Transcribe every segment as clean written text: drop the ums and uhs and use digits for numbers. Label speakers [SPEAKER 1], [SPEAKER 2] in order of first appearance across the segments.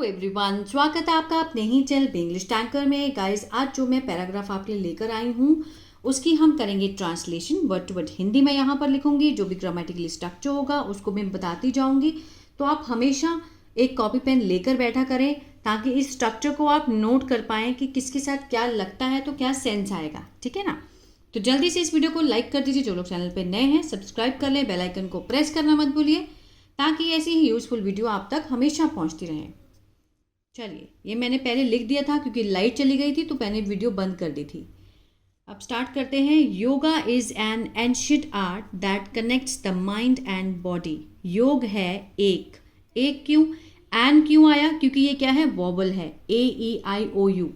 [SPEAKER 1] Everyone, स्वागत है आपका अपने ही चैनल इंग्लिश टैंकर में। गाइस, आज जो मैं पैराग्राफ आपके लिए लेकर आई हूँ उसकी हम करेंगे translation. Word to word Hindi में यहाँ पर लिखूंगी, जो भी ग्रामेटिकली स्ट्रक्चर होगा उसको मैं बताती जाऊंगी। तो आप हमेशा एक कॉपी पेन लेकर बैठा करें ताकि इस स्ट्रक्चर को आप नोट कर पाएँ कि किसके साथ क्या लगता है तो क्या सेंस आएगा। ठीक है ना? तो जल्दी से इस वीडियो को लाइक कर दीजिए। जो लोग चैनल पर नए हैं सब्सक्राइब कर लें, बेल आइकन को प्रेस करना मत भूलिए ताकि ऐसी ही यूजफुल वीडियो आप तक हमेशा पहुंचती रहे। चलिए, ये मैंने पहले लिख दिया था क्योंकि लाइट चली गई थी तो मैंने वीडियो बंद कर दी थी। अब स्टार्ट करते हैं। Yoga is an ancient art that connects the mind and body. योग है एक क्यों, एन क्यों आया? क्योंकि ये क्या है, वॉबल है, AEIOU।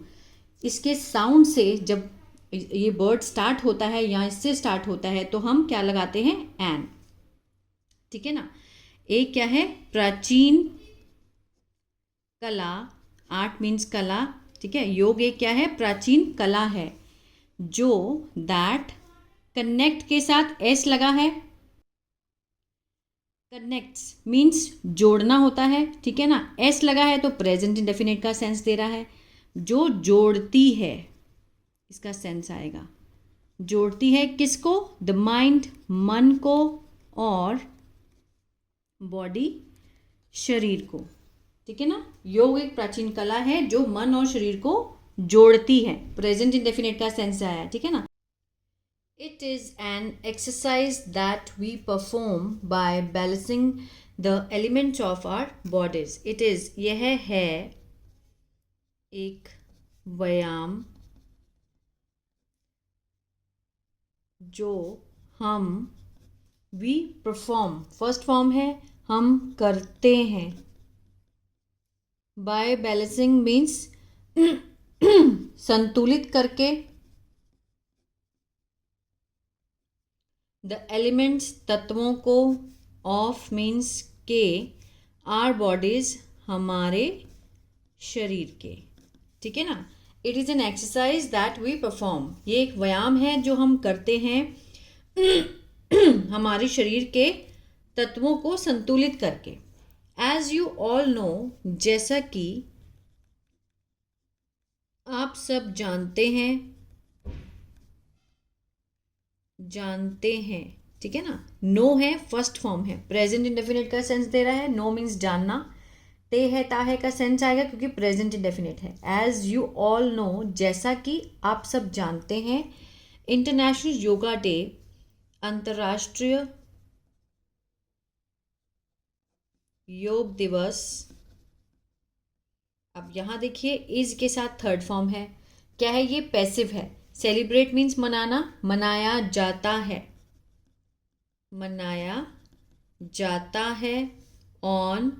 [SPEAKER 1] इसके साउंड से जब ये वर्ड स्टार्ट होता है या इससे स्टार्ट होता है तो हम क्या लगाते हैं, एन। ठीक है ना? एक क्या है, प्राचीन कला, आर्ट मीन्स कला। ठीक है, योग एक क्या है, प्राचीन कला है। जो दैट, कनेक्ट के साथ एस लगा है। कनेक्ट्स मीन्स जोड़ना होता है। ठीक है ना? एस लगा है तो प्रेजेंट इंडेफिनिट का सेंस दे रहा है। जो जोड़ती है इसका सेंस आएगा। जोड़ती है किसको? द माइंड, मन को, और बॉडी, शरीर को। ठीक है ना? योग एक प्राचीन कला है जो मन और शरीर को जोड़ती है। प्रेजेंट इंडेफिनिट का सेंस आया। ठीक है ना? It is an exercise that we perform by balancing the elements of our bodies. It is, यह है एक व्यायाम जो हम, वी परफॉर्म, फर्स्ट फॉर्म है, हम करते हैं। बाय बैलेंसिंग मीन्स संतुलित करके। द एलिमेंट्स, तत्वों को। ऑफ मीन्स के। आर बॉडीज, हमारे शरीर के। ठीक है ना? It is an exercise that we perform. ये एक व्यायाम है जो हम करते हैं हमारे शरीर के तत्वों को संतुलित करके। एज यू ऑल नो, जैसा कि आप सब जानते हैं, ठीक है ना? नो है, फर्स्ट फॉर्म है, प्रेजेंट इंडेफिनिट का सेंस दे रहा है। नो मीन्स जानना। ते है, ता है का सेंस आएगा क्योंकि प्रेजेंट इंडेफिनिट है। एज यू ऑल नो, जैसा कि आप सब जानते हैं। इंटरनेशनल योगा डे, अंतर्राष्ट्रीय योग दिवस। अब यहाँ देखिए, इज के साथ थर्ड फॉर्म है। क्या है ये? पैसिव है। सेलिब्रेट मीन्स मनाना, मनाया जाता है, मनाया जाता है। ऑन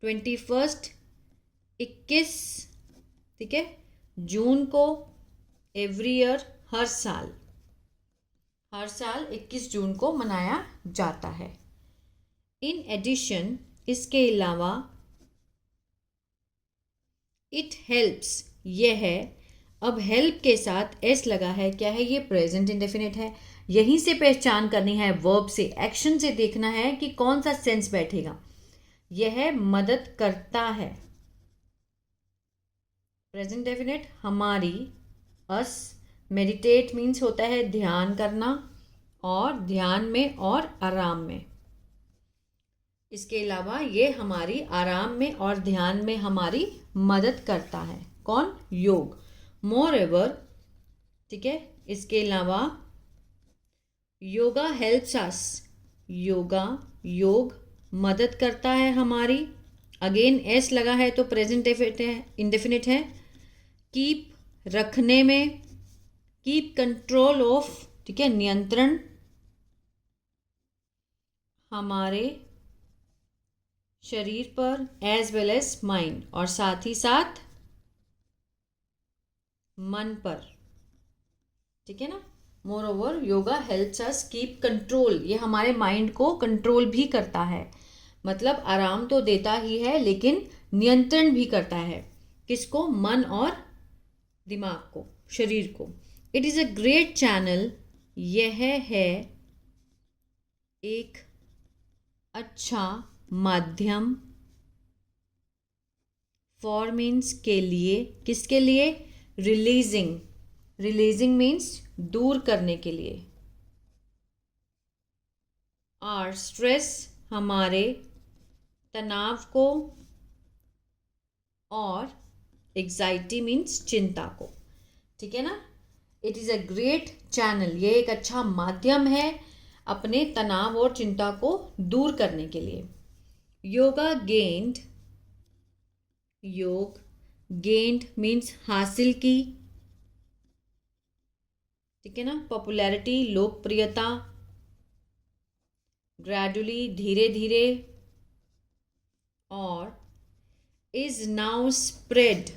[SPEAKER 1] 21, 21, ठीक है, जून को। एवरी ईयर, हर साल, 21 जून को मनाया जाता है। इन एडिशन, इसके अलावा। इट हेल्प्स, यह है। अब हेल्प के साथ एस लगा है। क्या है ये? प्रेजेंट इंडेफिनिट है। यहीं से पहचान करनी है, वर्ब से, एक्शन से देखना है कि कौन सा सेंस बैठेगा। यह मदद करता है, प्रेजेंट इंडेफिनिट, हमारी, अस। मेडिटेट मीन्स होता है ध्यान करना, और ध्यान में और आराम में। इसके अलावा ये हमारी आराम में और ध्यान में हमारी मदद करता है। कौन? योग। मोर एवर, ठीक है, इसके अलावा योगा हेल्प्स अस, योगा, योग मदद करता है हमारी। अगेन एस लगा है तो प्रेजेंट इंडेफिनिट है। कीप, रखने में। कीप कंट्रोल ऑफ, ठीक है, नियंत्रण, हमारे शरीर पर, एज वेल एज माइंड, और साथ ही साथ मन पर। ठीक है ना? More over, yoga helps us keep control, ये हमारे माइंड को कंट्रोल भी करता है। मतलब आराम तो देता ही है लेकिन नियंत्रण भी करता है। किसको? मन और दिमाग को, शरीर को। It is a great channel, यह है एक अच्छा माध्यम, फॉर मीन्स के लिए, किसके लिए? रिलीजिंग, रिलीजिंग मीन्स दूर करने के लिए। आर स्ट्रेस, हमारे तनाव को, और एग्जाइटी मीन्स चिंता को। ठीक है ना? It is a great channel, ये एक अच्छा माध्यम है अपने तनाव और चिंता को दूर करने के लिए। योगा गेंड, योग गेंड मीन्स हासिल की, ठीक है ना? पॉपुलैरिटी, लोकप्रियता, ग्रेजुअली, धीरे धीरे, और इज नाउ स्प्रेड,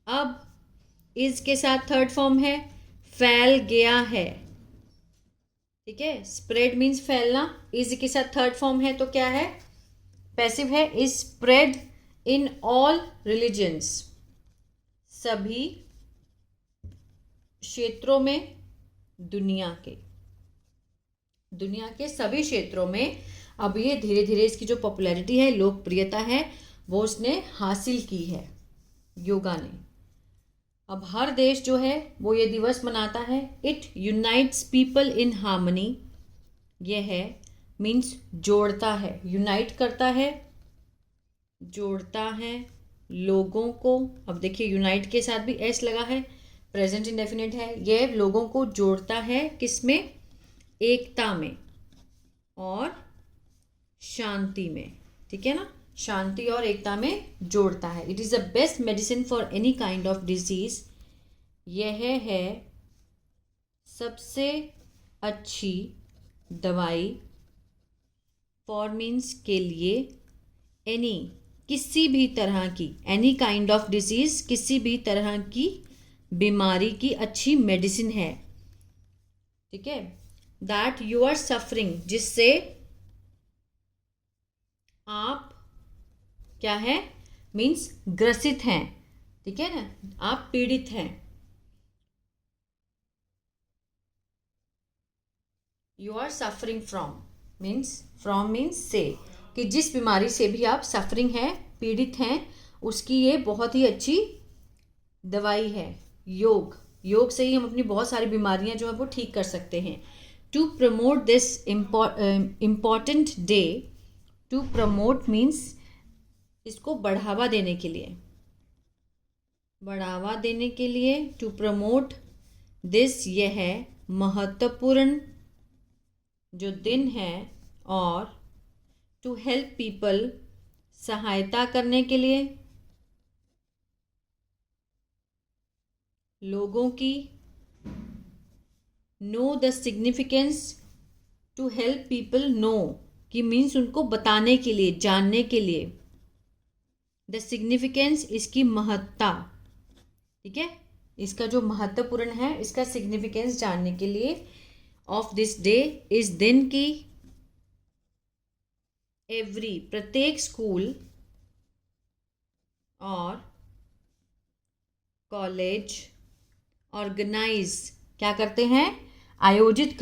[SPEAKER 1] अब इज के साथ थर्ड फॉर्म है, फैल गया है। ठीक है? स्प्रेड मीन्स फैलना, इज के साथ थर्ड फॉर्म है तो क्या है? पैसिव है। Is spread in all religions, सभी क्षेत्रों में, दुनिया के सभी क्षेत्रों में अब ये धीरे धीरे इसकी जो पॉपुलैरिटी है, लोकप्रियता है, वो उसने हासिल की है योगा ने। अब हर देश जो है वो ये दिवस मनाता है। It unites people in harmony, ये है मीन्स जोड़ता है, यूनाइट करता है, जोड़ता है लोगों को। अब देखिए यूनाइट के साथ भी एस लगा है, प्रेजेंट इंडेफिनिट है। ये लोगों को जोड़ता है किसमें? एकता में और शांति में। ठीक है ना? शांति और एकता में जोड़ता है। It is the best medicine for any kind of disease, यह है सबसे अच्छी दवाई, फॉर मीन्स के लिए, एनी किसी भी तरह की, एनी काइंड ऑफ डिजीज किसी भी तरह की बीमारी की अच्छी मेडिसिन है। ठीक है? दैट यू आर सफरिंग, जिससे आप क्या है? मीन्स ग्रसित हैं। ठीक है ना? आप पीड़ित हैं। You are suffering from means से, कि जिस बीमारी से भी आप सफरिंग है, पीड़ित हैं, उसकी ये बहुत ही अच्छी दवाई है योग से ही हम अपनी बहुत सारी बीमारियां जो है वो ठीक कर सकते हैं। To promote this important day, to promote means इसको बढ़ावा देने के लिए, टू प्रमोट दिस, यह है महत्वपूर्ण जो दिन है, और टू हेल्प पीपल, सहायता करने के लिए लोगों की, know the significance, to help people know, कि मीन्स उनको बताने के लिए, जानने के लिए, द सिग्निफिकेंस इसकी महत्ता। ठीक है? इसका जो महत्वपूर्ण है, इसका सिग्निफिकेंस जानने के लिए, ऑफ दिस डे, इस दिन की, एवरी प्रत्येक स्कूल और कॉलेज ऑर्गेनाइज क्या करते हैं? आयोजित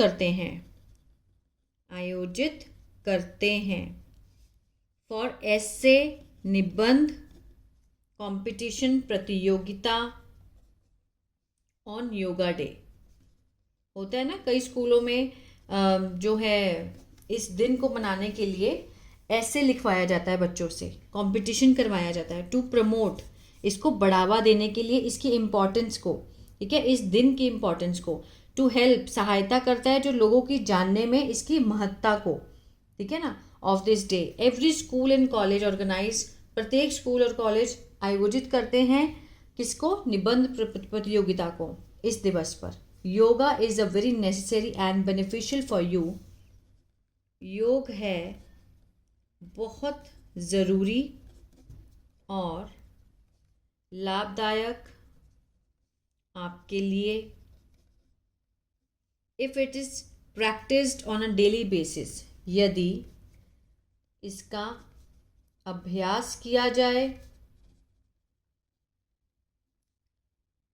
[SPEAKER 1] करते हैं फॉर ऐसे निबंध, कंपटीशन प्रतियोगिता, ऑन योगा डे। होता है ना कई स्कूलों में जो है इस दिन को मनाने के लिए ऐसे लिखवाया जाता है, बच्चों से कंपटीशन करवाया जाता है। टू प्रमोट, इसको बढ़ावा देने के लिए, इसकी इम्पोर्टेंस को, ठीक है, इस दिन की इम्पोर्टेंस को। टू हेल्प, सहायता करता है जो लोगों की जानने में इसकी महत्ता को। ठीक है ना? Of this day every school and college organise, प्रत्येक स्कूल और कॉलेज आयोजित करते हैं किसको? निबंध प्रतियोगिता को इस दिवस पर। Yoga is a very necessary and beneficial for you, योग है बहुत ज़रूरी और लाभदायक आपके लिए। If it is practised on a daily basis, यदि इसका अभ्यास किया जाए,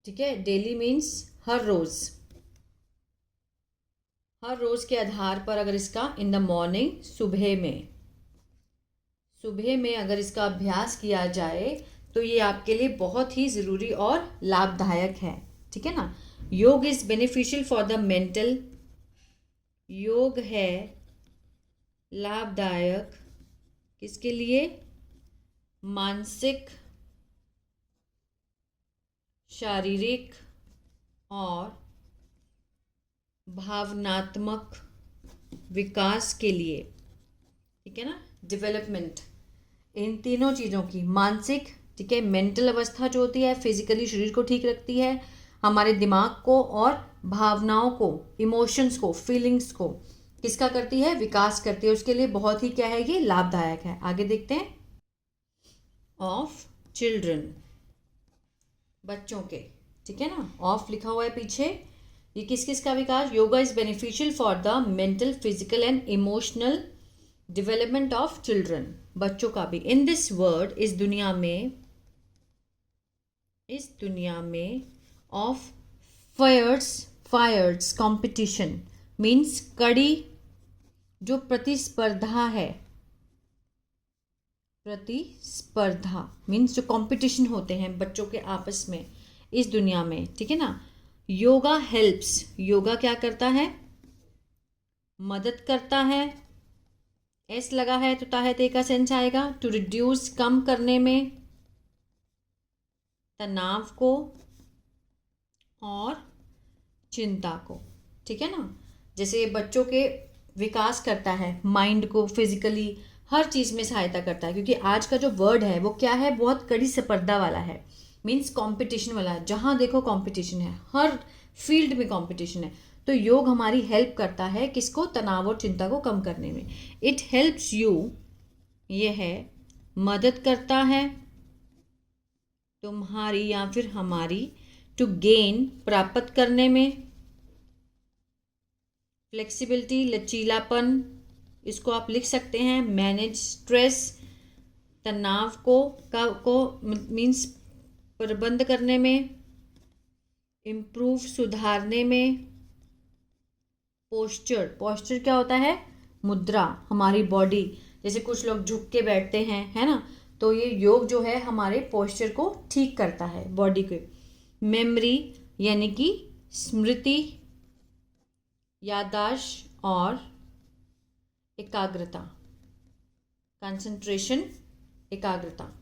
[SPEAKER 1] ठीक है, डेली मीन्स हर रोज़ के आधार पर अगर इसका इन द मॉर्निंग, सुबह में अगर इसका अभ्यास किया जाए तो ये आपके लिए बहुत ही ज़रूरी और लाभदायक है, ठीक है ना। योग is beneficial for the mental, योग है लाभदायक किसके लिए, मानसिक, शारीरिक और भावनात्मक विकास के लिए, ठीक है ना, डेवलपमेंट, इन तीनों चीज़ों की, मानसिक, ठीक है, मेंटल अवस्था जो होती है फिजिकली शरीर को ठीक रखती है, हमारे दिमाग को और भावनाओं को, इमोशंस को, फीलिंग्स को किसका करती है, विकास करती है, उसके लिए बहुत ही क्या है, ये लाभदायक है। आगे देखते हैं, ऑफ चिल्ड्रन, बच्चों के, ठीक है ना, ऑफ लिखा हुआ है पीछे, ये किस किस का विकास, yoga is beneficial for the mental, physical and emotional development of children, बच्चों का भी। इन दिस वर्ल्ड, इस दुनिया में ऑफ फायर्स कंपटीशन मीन्स कड़ी जो प्रतिस्पर्धा है, प्रतिस्पर्धा मीन्स जो कंपटीशन होते हैं बच्चों के आपस में इस दुनिया में, ठीक है ना। योगा हेल्प्स, योगा क्या करता है, मदद करता है, एस लगा है तो ताहते का सेंस आएगा, टू रिड्यूस, कम करने में, तनाव को और चिंता को, ठीक है ना। जैसे बच्चों के विकास करता है, माइंड को, फिजिकली हर चीज़ में सहायता करता है, क्योंकि आज का जो वर्ड है वो क्या है, बहुत कड़ी स्पर्धा वाला है, मीन्स कंपटीशन वाला है, जहाँ देखो कंपटीशन है, हर फील्ड में कंपटीशन है। तो योग हमारी हेल्प करता है किसको, तनाव और चिंता को कम करने में। इट हेल्प्स यू, ये है मदद करता है तुम्हारी या फिर हमारी, टू गेन, प्राप्त करने में, फ्लेक्सिबिलिटी, लचीलापन, इसको आप लिख सकते हैं, मैनेज स्ट्रेस, तनाव को मीन्स प्रबंध करने में, इम्प्रूव, सुधारने में, पोस्चर क्या होता है, मुद्रा, हमारी बॉडी, जैसे कुछ लोग झुक के बैठते हैं, है ना, तो ये योग जो है हमारे पोस्चर को ठीक करता है, बॉडी के। मेमोरी यानी कि स्मृति, याददाश्त और एकाग्रता, कंसंट्रेशन, एकाग्रता,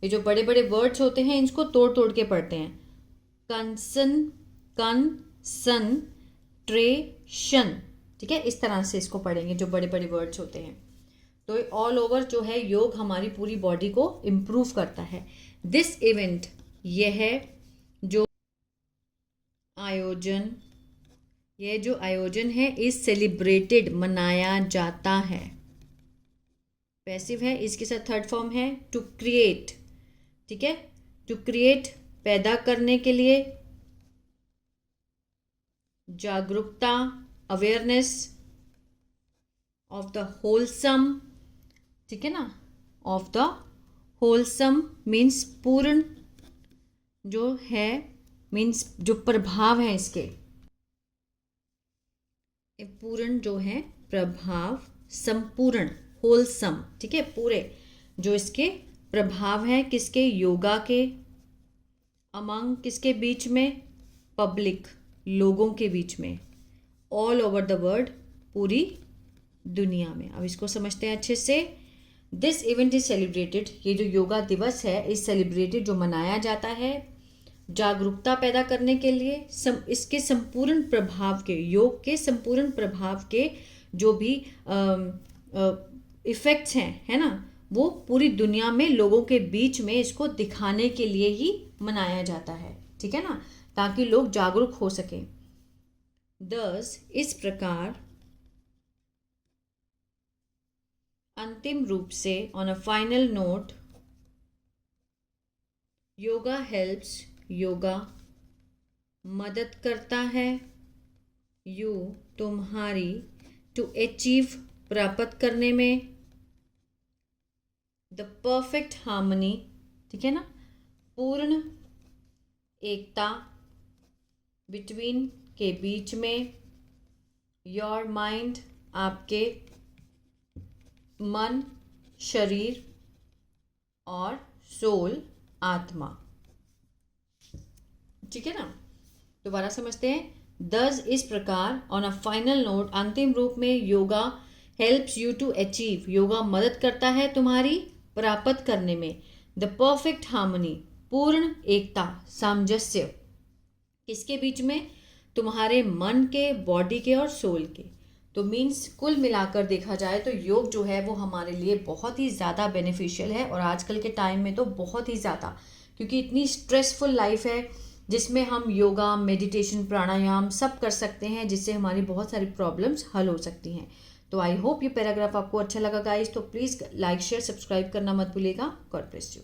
[SPEAKER 1] ये जो बड़े बड़े वर्ड्स होते हैं इनको तोड़ तोड़ के पढ़ते हैं, कंसंट्रेशन, ठीक है, इस तरह से इसको पढ़ेंगे जो बड़े बड़े वर्ड्स होते हैं। तो ऑल ओवर जो है योग हमारी पूरी बॉडी को इम्प्रूव करता है। दिस इवेंट, यह है जो आयोजन, यह जो आयोजन है, इज सेलिब्रेटेड, मनाया जाता है, पैसिव है, इसके साथ थर्ड फॉर्म है टू क्रिएट, ठीक है, टू क्रिएट, पैदा करने के लिए, जागरूकता, अवेयरनेस ऑफ द होलसम, ठीक है ना, ऑफ द होलसम मीन्स पूर्ण, जो है मीन्स जो प्रभाव है इसके, पूर्ण जो है प्रभाव, संपूर्ण, होलसम, ठीक है, पूरे जो इसके प्रभाव है किसके, योगा के, अमंग किसके बीच में, पब्लिक, लोगों के बीच में, ऑल ओवर द वर्ल्ड, पूरी दुनिया में। अब इसको समझते हैं अच्छे से। दिस इवेंट इज सेलिब्रेटेड, ये जो योगा दिवस है इज सेलिब्रेटेड, जो मनाया जाता है जागरूकता पैदा करने के लिए, इसके संपूर्ण प्रभाव के, योग के संपूर्ण प्रभाव के जो भी इफेक्ट्स हैं, है ना, वो पूरी दुनिया में लोगों के बीच में इसको दिखाने के लिए ही मनाया जाता है, ठीक है ना, ताकि लोग जागरूक हो सकें। दस, इस प्रकार, अंतिम रूप से, on a final note, yoga helps, yoga मदद करता है, यू, तुम्हारी, टू अचीव, प्राप्त करने में, द परफेक्ट हार्मनी, ठीक है ना, पूर्ण एकता, बिटवीन के बीच में, योर माइंड, आपके मन, शरीर और सोल, आत्मा। ठीक है ना, दोबारा समझते हैं। दस इस प्रकार, ऑन अ फाइनल नोट, अंतिम रूप में, yoga helps you to achieve, yoga मदद करता है तुम्हारी प्राप्त करने में, द परफेक्ट हार्मनी, पूर्ण एकता, सामंजस्य, किसके बीच में, तुम्हारे मन के, बॉडी के और सोल के। तो मीन्स कुल मिलाकर देखा जाए तो योग जो है वो हमारे लिए बहुत ही ज़्यादा बेनिफिशियल है, और आजकल के टाइम में तो बहुत ही ज़्यादा, क्योंकि इतनी स्ट्रेसफुल लाइफ है जिसमें हम योगा, मेडिटेशन, प्राणायाम सब कर सकते हैं, जिससे हमारी बहुत सारी प्रॉब्लम्स हल हो सकती हैं। तो आई होप ये पैराग्राफ आपको अच्छा लगा गाइस, तो प्लीज़ लाइक शेयर सब्सक्राइब करना मत भूलिएगा। God bless you.